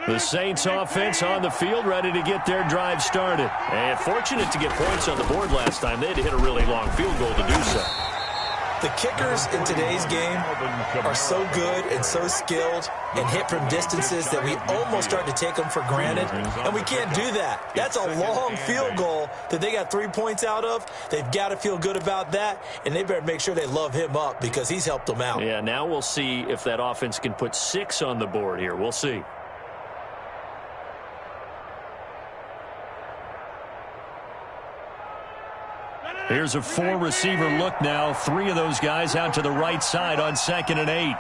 The Saints offense on the field, ready to get their drive started. And fortunate to get points on the board last time. They had to hit a really long field goal to do so. The kickers in today's game are so good and so skilled and hit from distances that we almost start to take them for granted, and we can't do that. That's a long field goal that they got 3 points out of. They've got to feel good about that, and they better make sure they love him up because he's helped them out. Yeah, now we'll see if that offense can put 6 on the board here. We'll see. Here's a 4-receiver look now. 3 of those guys out to the right side on 2nd and 8.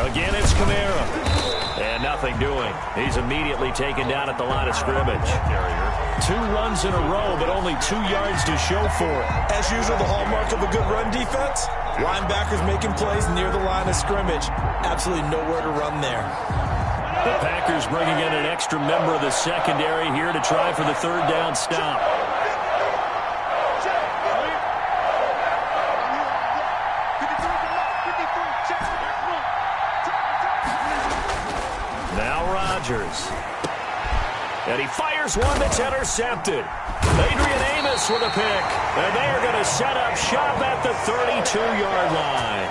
Again, it's Kamara. And nothing doing. He's immediately taken down at the line of scrimmage. 2 runs in a row, but only 2 yards to show for it. As usual, the hallmark of a good run defense, linebackers making plays near the line of scrimmage. Absolutely nowhere to run there. The Packers bringing in an extra member of the secondary here to try for the 3rd down stop. And he fires one that's intercepted. Adrian Amos with a pick. And they are going to set up shop at the 32-yard line.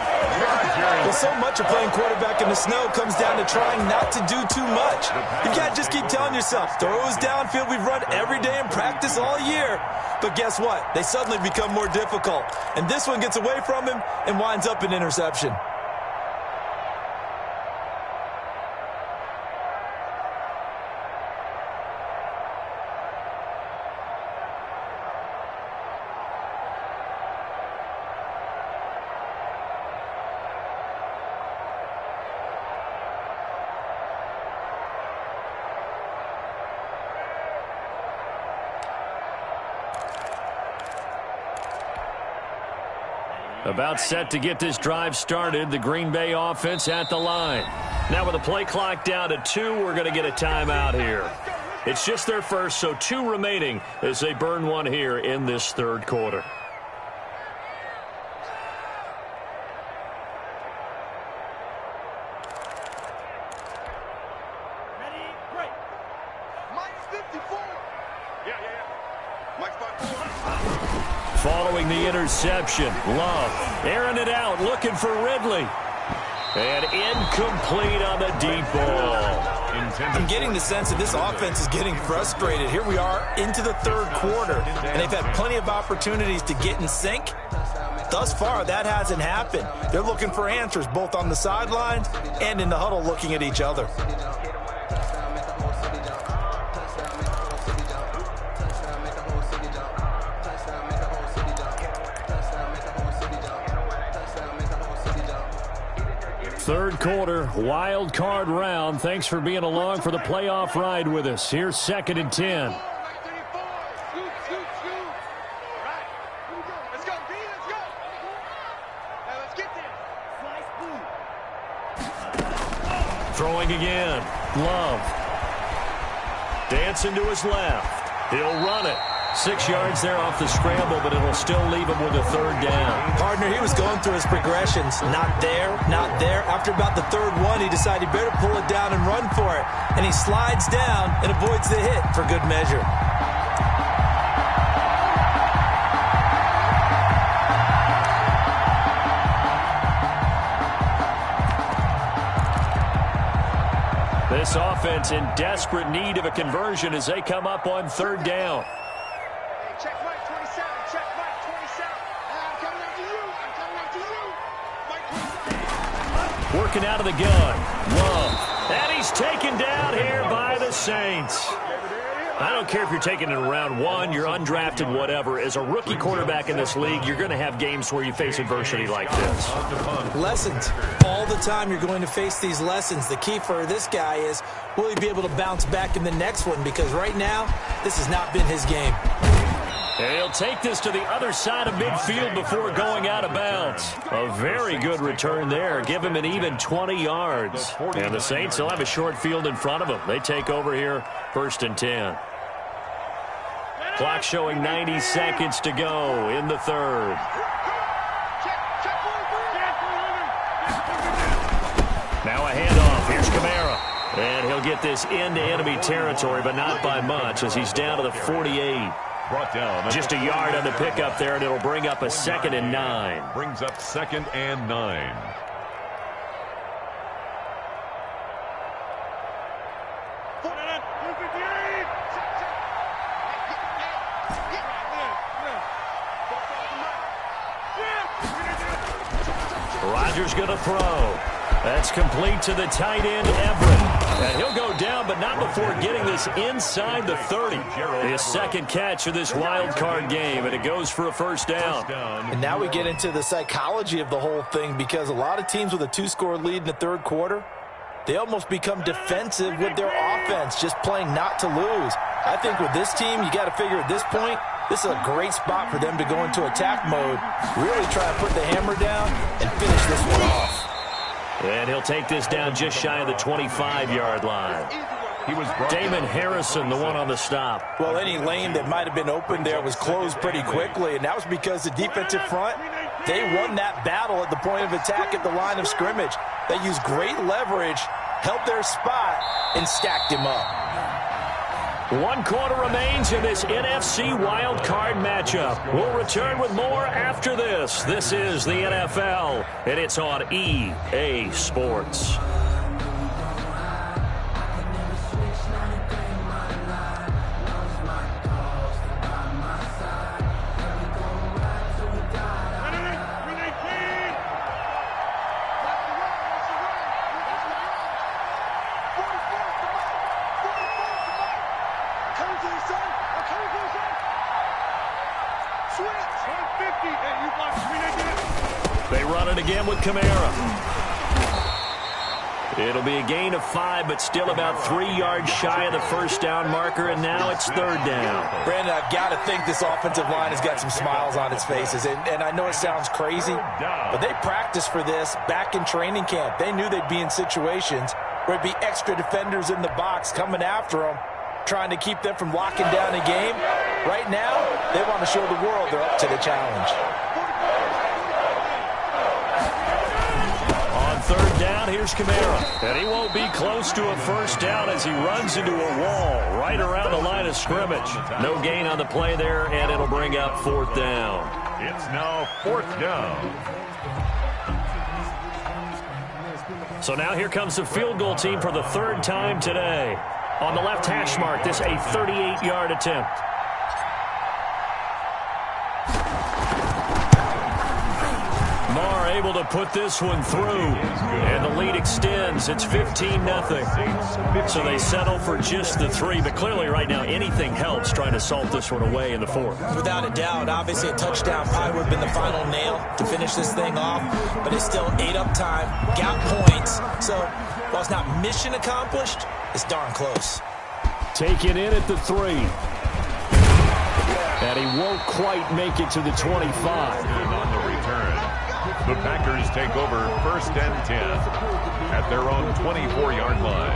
Well, so much of playing quarterback in the snow comes down to trying not to do too much. You can't just keep telling yourself, throws downfield we've run every day in practice all year. But guess what? They suddenly become more difficult. And this one gets away from him and winds up an interception. About set to get this drive started, the Green Bay offense at the line. Now with the play clock down to 2, we're going to get a timeout here. It's just their first, so 2 remaining as they burn one here in this 3rd quarter. Ready, break. Mike's 54. Yeah. Mike's 54. Following the interception, Love airing it out, looking for Ridley. And incomplete on the deep ball. I'm getting the sense that this offense is getting frustrated. Here we are into the 3rd quarter, and they've had plenty of opportunities to get in sync. Thus far, that hasn't happened. They're looking for answers both on the sidelines and in the huddle looking at each other. Third quarter, wild card round. Thanks for being along for the playoff ride with us. Here's 2nd and 10. Throwing again. Love. Dancing to his left. He'll run it. 6 yards there off the scramble, but it'll still leave him with a 3rd down. Partner, he was going through his progressions. Not there, not there. After about the 3rd one, he decided he better pull it down and run for it. And he slides down and avoids the hit for good measure. This offense in desperate need of a conversion as they come up on 3rd down. Check Mike 27. Check Mike 27. I'm coming after you. I'm coming after you. Mike 27. Working out of the gun. Love. And he's taken down here by the Saints. I don't care if you're taking it in round 1, you're undrafted, whatever. As a rookie quarterback in this league, you're going to have games where you face adversity like this. Lessons. All the time you're going to face these lessons. The key for this guy is, will he be able to bounce back in the next one? Because right now, this has not been his game. And he'll take this to the other side of midfield before going out of bounds. A very good return there. Give him an even 20 yards. And the Saints, they'll have a short field in front of them. They take over here, 1st and 10. Clock showing 90 seconds to go in the third. Now a handoff. Here's Kamara. And he'll get this into enemy territory, but not by much as he's down to the 48. Brought down. Just a yard on the pickup there, and it'll bring up a 2nd and 9. Brings up 2nd and 9. Rodgers going to throw. That's complete to the tight end, Everett. And he'll go down, but not before getting this inside the 30. His 2nd catch of this wild card game, and it goes for a first down. And now we get into the psychology of the whole thing, because a lot of teams with a 2-score lead in the third quarter, they almost become defensive with their offense, just playing not to lose. I think with this team, you got to figure at this point, this is a great spot for them to go into attack mode, really try and put the hammer down and finish this one off. And he'll take this down just shy of the 25-yard line. Damon Harrison, the one on the stop. Well, any lane that might have been open there was closed pretty quickly, and that was because the defensive front, they won that battle at the point of attack at the line of scrimmage. They used great leverage, helped their spot, and stacked him up. 1 quarter remains in this NFC wild card matchup. We'll return with more after this. This is the NFL, and it's on EA Sports. They run it again with Kamara. It'll be a gain of 5, but still about 3 yards shy of the first down marker, and now it's 3rd down. Brandon, I've got to think this offensive line has got some smiles on its faces, and I know it sounds crazy, but they practiced for this back in training camp. They knew they'd be in situations where it'd be extra defenders in the box coming after them, trying to keep them from locking down a game. Right now, they want to show the world they're up to the challenge. On 3rd down, here's Kamara. And he won't be close to a first down as he runs into a wall right around the line of scrimmage. No gain on the play there, and it'll bring up 4th down. It's now 4th down. So now here comes the field goal team for the 3rd time today. On the left hash mark, this a 38-yard attempt. Marr able to put this one through, and the lead extends. It's 15-0. So they settle for just the 3, but clearly right now anything helps trying to salt this one away in the 4th. Without a doubt, obviously a touchdown probably would have been the final nail to finish this thing off, but it's still ate up time, got points, so while it's not mission accomplished, it's darn close. Taken in at the 3. And he won't quite make it to the 25. On the return. The Packers take over 1st and 10 at their own 24-yard line.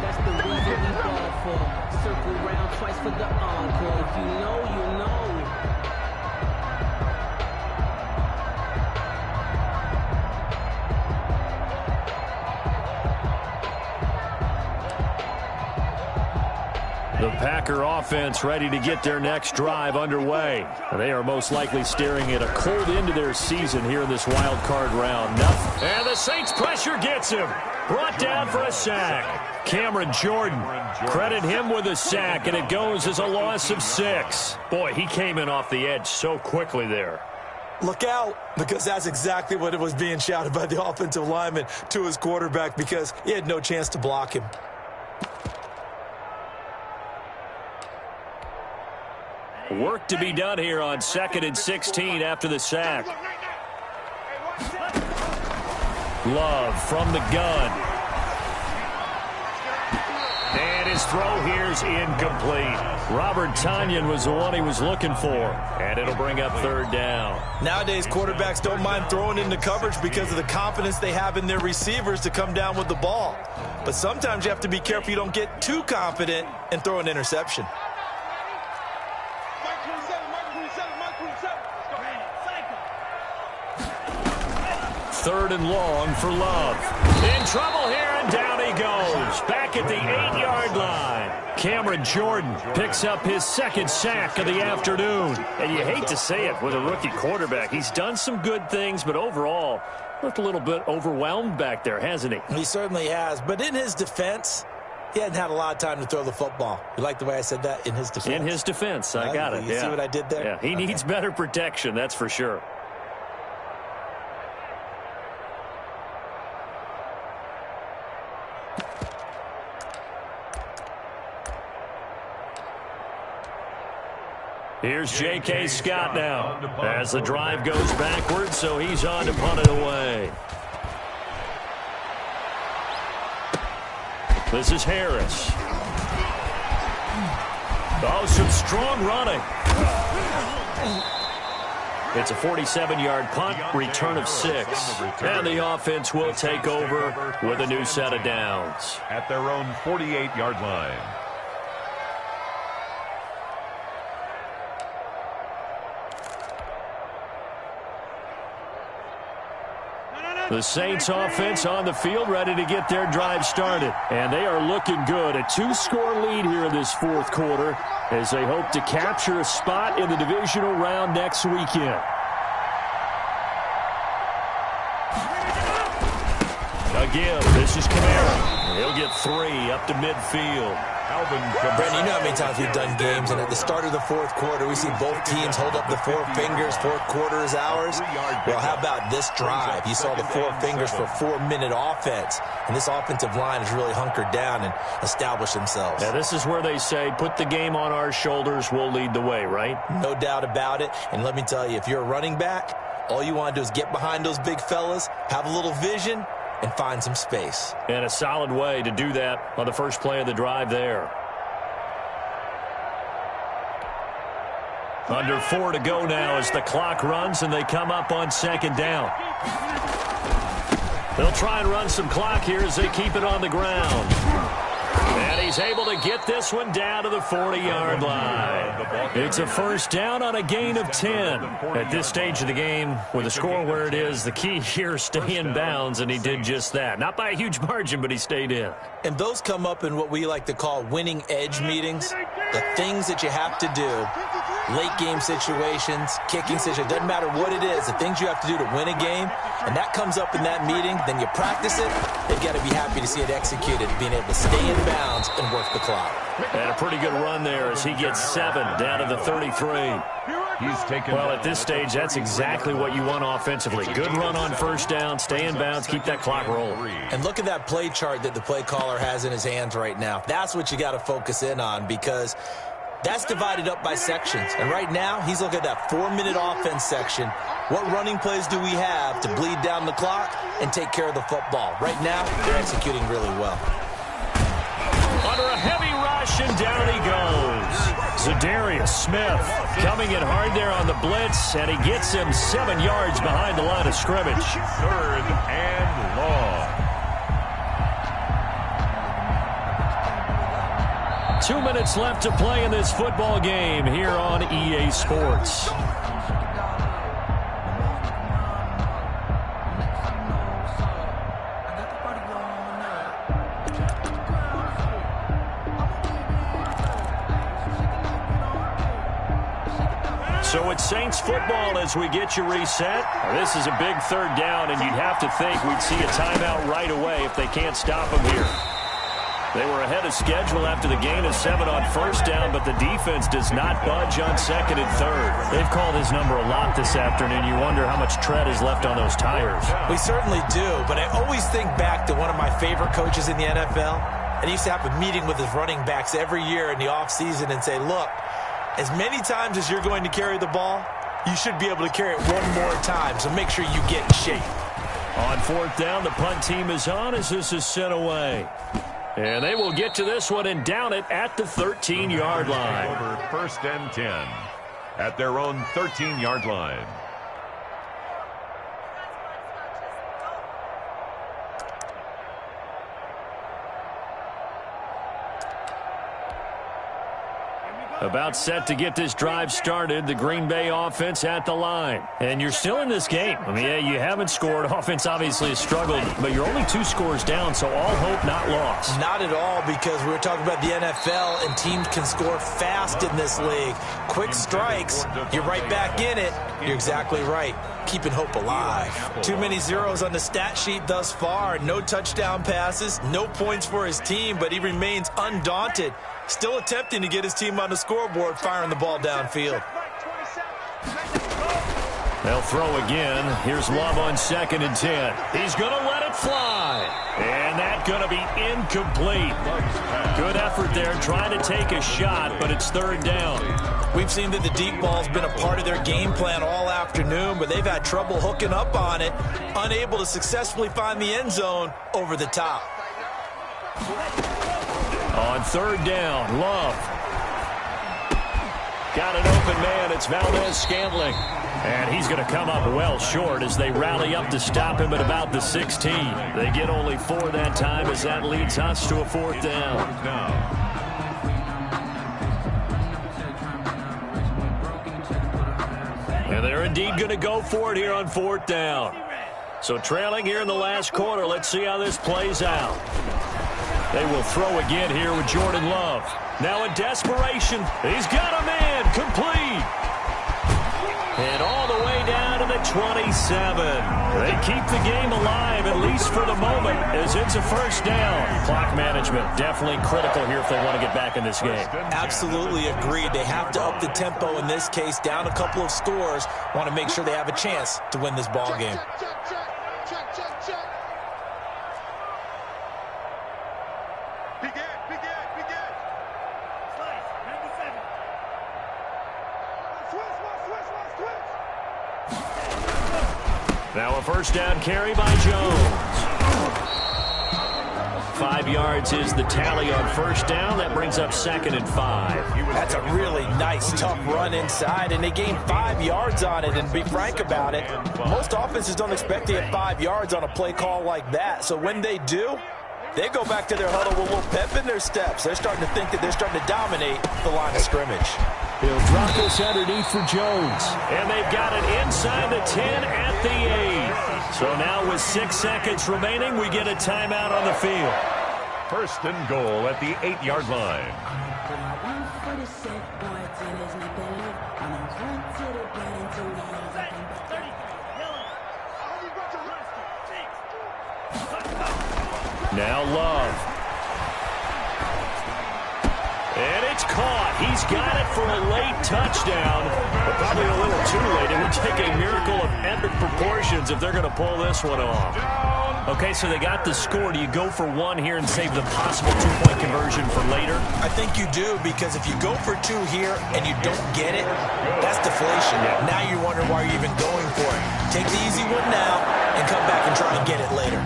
That's the reason we ball for. Circle round twice for the encore. If you know, you know. The Packer offense ready to get their next drive underway. They are most likely staring at a cold end to their season here in this wild card round. And the Saints pressure gets him. Brought down for a sack. Cameron Jordan. Credit him with a sack, and it goes as a loss of 6. Boy, he came in off the edge so quickly there. Look out, because that's exactly what it was being shouted by the offensive lineman to his quarterback, because he had no chance to block him. Work to be done here on 2nd and 16 after the sack. Love from the gun. And his throw here's incomplete. Robert Tonyan was the one he was looking for. And it'll bring up 3rd down. Nowadays, quarterbacks don't mind throwing into coverage because of the confidence they have in their receivers to come down with the ball. But sometimes you have to be careful you don't get too confident and throw an interception. 3rd and long for Love. In trouble here, and down he goes. Back at the 8-yard line. Cameron Jordan picks up his 2nd sack of the afternoon. And you hate to say it with a rookie quarterback. He's done some good things, but overall, looked a little bit overwhelmed back there, hasn't he? He certainly has. But in his defense, he hadn't had a lot of time to throw the football. You like the way I said that? In his defense? In his defense. I got it. You see what I did there? Yeah, he needs better protection, that's for sure. Here's J.K. Scott now as the drive goes backwards, so he's on to punt it away. This is Harris. Oh, some strong running. It's a 47-yard punt, return of 6. And the offense will take over with a new set of downs. At their own 48-yard line. The Saints offense on the field, ready to get their drive started. And they are looking good. A 2-score lead here in this 4th quarter as they hope to capture a spot in the divisional round next weekend. Again, this is Kamara. He'll get 3 up to midfield. Brandon, you know how many times we've done games, and at the start of the 4th quarter, we see both teams hold up the 4 fingers, 4th quarter is ours. Well, how about this drive? You saw the 4 fingers for 4-minute offense, and this offensive line has really hunkered down and established themselves. Yeah, this is where they say, put the game on our shoulders, we'll lead the way, right? No doubt about it, and let me tell you, if you're a running back, all you want to do is get behind those big fellas, have a little vision, and find some space. And a solid way to do that on the first play of the drive there. Under 4 to go now as the clock runs and they come up on 2nd down. They'll try and run some clock here as they keep it on the ground. And he's able to get this one down to the 40-yard line. It's a 1st down on a gain of 10. At this stage of the game, with the score where it is, the key here is stay in bounds, and he did just that. Not by a huge margin, but he stayed in. And those come up in what we like to call winning edge meetings. The things that you have to do, late game situations, kicking situations, doesn't matter what it is, the things you have to do to win a game, and that comes up in that meeting, then you practice it, they've got to be happy to see it executed, being able to stay in bounds and work the clock. And a pretty good run there as he gets 7 down to the 33. Well, at this stage, that's exactly what you want offensively. Good run on 1st down, stay in bounds, keep that clock rolling. And look at that play chart that the play caller has in his hands right now. That's what you got to focus in on, because that's divided up by sections. And right now, he's looking at that 4-minute offense section. What running plays do we have to bleed down the clock and take care of the football? Right now, they're executing really well. Under a heavy rush, and down he goes. Zadarius Smith coming in hard there on the blitz, and he gets him 7 yards behind the line of scrimmage. 3rd and long. 2 minutes left to play in this football game here on EA Sports. So it's Saints football as we get you reset. This is a big 3rd down, and you'd have to think we'd see a timeout right away if they can't stop them here. They were ahead of schedule after the gain of 7 on 1st down, but the defense does not budge on 2nd and 3rd. They've called his number a lot this afternoon. You wonder how much tread is left on those tires. We certainly do, but I always think back to one of my favorite coaches in the NFL, and he used to have a meeting with his running backs every year in the offseason and say, look, as many times as you're going to carry the ball, you should be able to carry it one more time, so make sure you get in shape. On 4th down, the punt team is on as this is sent away. And they will get to this one and down it at the 13-yard line. Over 1st and 10 at their own 13-yard line. About set to get this drive started, the Green Bay offense at the line. And you're still in this game. I mean, yeah, you haven't scored. Offense obviously has struggled, but you're only 2 scores down, so all hope not lost. Not at all, because we were talking about the NFL, and teams can score fast in this league. Quick strikes, you're right back in it. You're exactly right. Keeping hope alive. Too many zeros on the stat sheet thus far. No touchdown passes, no points for his team, but he remains undaunted. Still attempting to get his team on the scoreboard, firing the ball downfield. They'll throw again. Here's Love on 2nd and 10. He's going to let it fly. And that's going to be incomplete. Good effort there, trying to take a shot, but it's 3rd down. We've seen that the deep ball's been a part of their game plan all afternoon, but they've had trouble hooking up on it, unable to successfully find the end zone over the top. On 3rd down, Love. Got an open man. It's Valdez-Scantling. And he's going to come up well short as they rally up to stop him at about the 16. They get only 4 that time as that leads us to a 4th down. And they're indeed going to go for it here on 4th down. So trailing here in the last quarter. Let's see how this plays out. They will throw again here with Jordan Love. Now in desperation, he's got a man, complete. And all the way down to the 27. They keep the game alive, at least for the moment, as it's a 1st down. Clock management definitely critical here if they want to get back in this game. Absolutely agreed. They have to up the tempo in this case, down a couple of scores. Want to make sure they have a chance to win this ball game. Now a 1st down carry by Jones. 5 yards is the tally on 1st down. That brings up 2nd and 5. That's a really nice, tough run inside, and they gained 5 yards on it. And to be frank about it, most offenses don't expect to get 5 yards on a play call like that. So when they do, they go back to their huddle with a little pep in their steps. They're starting to think that they're starting to dominate the line of scrimmage. He'll drop this underneath for Jones. And they've got it inside the 10 at the 8. So now with 6 seconds remaining, we get a timeout on the field. 1st and goal at the 8-yard line. Now Love. And it's caught. He's got it for a late touchdown, but probably a little too late. It would take a miracle of epic proportions if they're going to pull this one off. Okay, so they got the score. Do you go for 1 here and save the possible 2-point conversion for later? I think you do, because if you go for 2 here and you don't get it, that's deflation. Yeah. Now you wonder why you're even going for it. Take the easy one now and come back and try and get it later.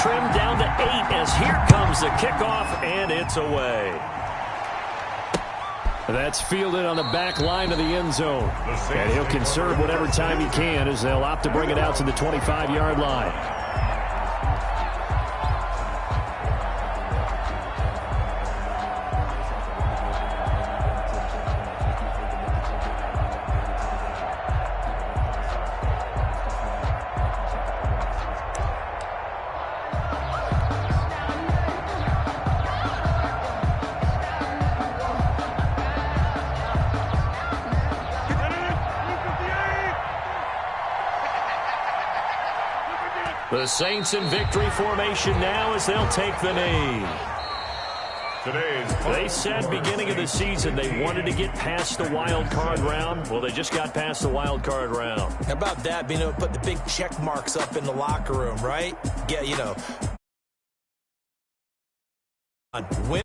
Trimmed down to 8 as here comes the kickoff, and it's away. That's fielded on the back line of the end zone. And he'll conserve whatever time he can as they'll opt to bring it out to the 25-yard line. The Saints in victory formation now as they'll take the knee. They said beginning of the season they wanted to get past the wild card round. Well, they just got past the wild card round. How about that, being able to put the big check marks up in the locker room, right? Yeah, you know. Win.